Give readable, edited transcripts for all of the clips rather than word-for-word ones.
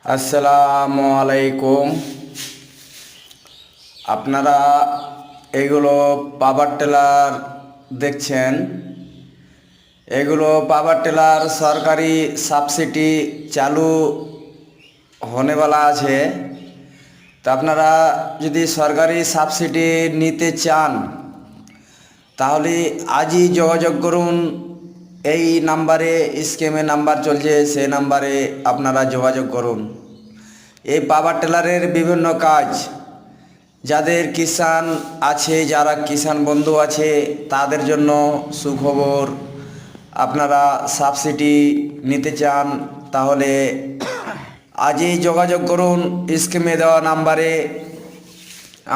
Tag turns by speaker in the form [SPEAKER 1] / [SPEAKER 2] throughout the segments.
[SPEAKER 1] আসসালামু আলাইকুম। আপনারা এগুলো পাওয়ার টিলার দেখছেন। এগুলো পাওয়ার টিলার সরকারি সাবসিডি চালু হনেওয়ালা আছে। তা আপনারা যদি সরকারি সাবসিডি নিতে চান তাহলে আজই যোগাযোগ করুন। এই নাম্বারে স্কিমে নাম্বার চলছে, সেই নাম্বারে আপনারা যোগাযোগ করুন। এই পাওয়ার টিলারের বিভিন্ন কাজ, যাদের কিষান আছে, যারা কিষান বন্ধু আছে তাদের জন্য সুখবর। আপনারা সাবসিডি নিতে চান তাহলে আজই যোগাযোগ করুন স্কিমে দেওয়া নাম্বারে।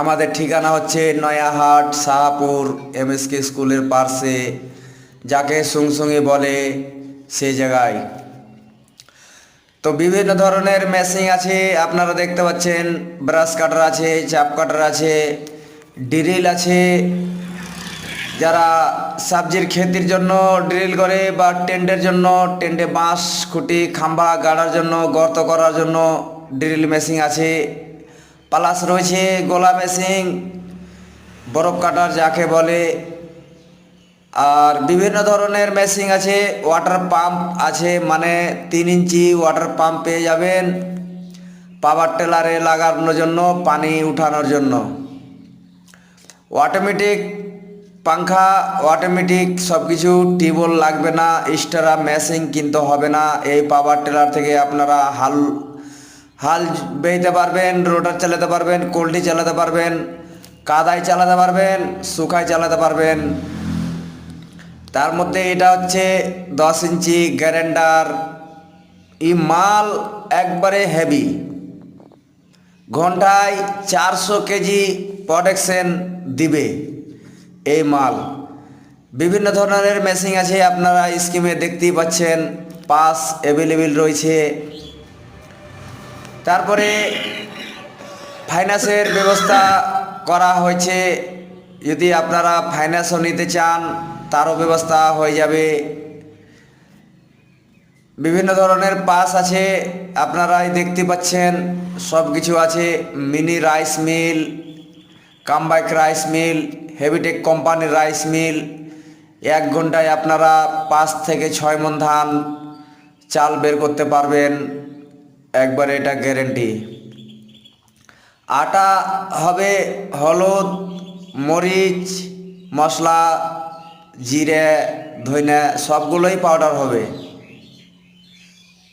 [SPEAKER 1] আমাদের ঠিকানা হচ্ছে নয়াহাট, শাহপুর, এমএসকে স্কুলের পাশে, যাকে সুংসুঙি বলে সেই জায়গায়। তো বিভিন্ন ধরনের মেশিন আছে, আপনারা দেখতে পাচ্ছেন। ব্রাশ কাটার আছে, চাপ কাটার আছে, ড্রিল আছে। যারা সবজির ক্ষেতির জন্য ড্রিল করে বা টেন্টের জন্য, টেন্টে বাঁশ খুঁটি খাম্বা গাড়ার জন্য, গর্ত করার জন্য ড্রিল মেশিন আছে। প্লাস রয়েছে গোলা মেশিন, বরফ কাটার যাকে বলে। আর বিভিন্ন ধরনের মেশিন আছে। ওয়াটার পাম্প আছে, মানে 3 ইঞ্চি ওয়াটার পাম্প পেয়ে যাবেন পাওয়ার টিলারে লাগানোর জন্য, পানি উঠানোর জন্য। অটোমেটিক পাংখা, অটোমেটিক সব কিছু। টিউবওয়েল লাগবে না, এক্সট্রা মেশিন কিনতে হবে না। এই পাওয়ার টিলার থেকে আপনারা হাল বেইতে পারবেন, রোটার চালাতে পারবেন, কোল্টি চালাতে পারবেন, কাদায় চালাতে পারবেন, শুকায় চালাতে পারবেন। তার মধ্যে এটা হচ্ছে 10 ইঞ্চি গ্যারেন্ডার। এই মাল একবারে হেভি, ঘন্টায় 400 কেজি প্রোডাকশন দিবে এই মাল। বিভিন্ন ধরনের মেশিন আছে, আপনারা স্কিমে দেখতেই পাচ্ছেন, পাস অ্যাভেলেবেল রয়েছে। তারপরে ফাইন্যান্সের ব্যবস্থা করা হয়েছে। যদি আপনারা ফাইন্যান্সও নিতে চান তারও ব্যবস্থা হয়ে যাবে। বিভিন্ন ধরনের পাস আছে, আপনারাই দেখতে পাচ্ছেন, সব কিছু আছে। মিনি রাইস মিল, কামবাইক রাইস মিল, হেভিটেক কোম্পানির রাইস মিল। 1 ঘন্টায় আপনারা 5 থেকে 6 মণ ধান চাল বের করতে পারবেন, একবারে এটা গ্যারেন্টি। আটা হবে, হলুদ, মরিচ, মশলা, জিরে, ধইনা সবগুলোই পাউডার হবে।